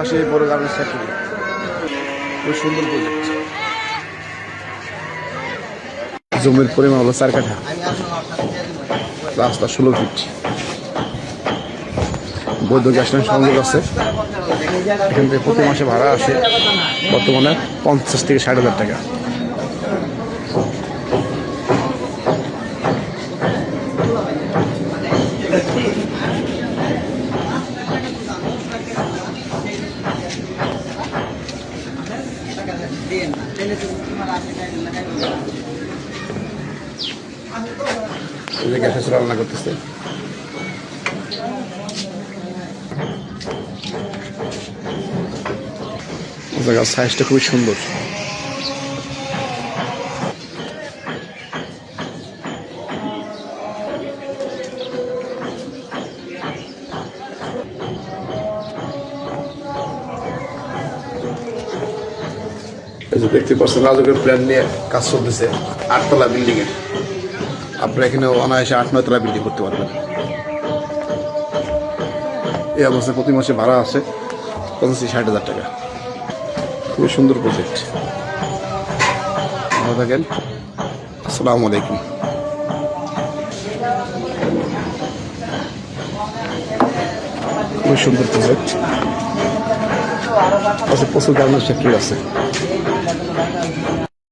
পাশে বড় garments factory, খুব সুন্দর প্রজেক্ট। জমির পরিমাণ হলো 4 কাঠা, রাস্তা 16 ফিট, বৈধ গ্যাস লাইন সংযোগ আছে। এখান থেকে প্রতি মাসে ভাড়া আসে বর্তমানে 50 থেকে 60,000 টাকা। গ্যাসে রান্না করতেছে। জায়গার সাইজটা খুবই সুন্দর। দেখতে পাচ্ছেন রাজকের প্ল্যান নিয়ে কাজ চলতেছে 8 তলা বিল্ডিং এ। আপনারা এখানে অনায়াসে 8-9 তলা বিল্ডিং করতে পারবেন। এই অবস্থায় প্রতি মাসে ভাড়া আছে 50-60,000 টাকা। খুবই সুন্দর প্রজেক্ট। ভালো থাকেন, আসসালামু আলাইকুম। খুবই সুন্দর প্রজেক্ট। প্রচুর গার্মেন্টস ফ্যাক্টরি আছে।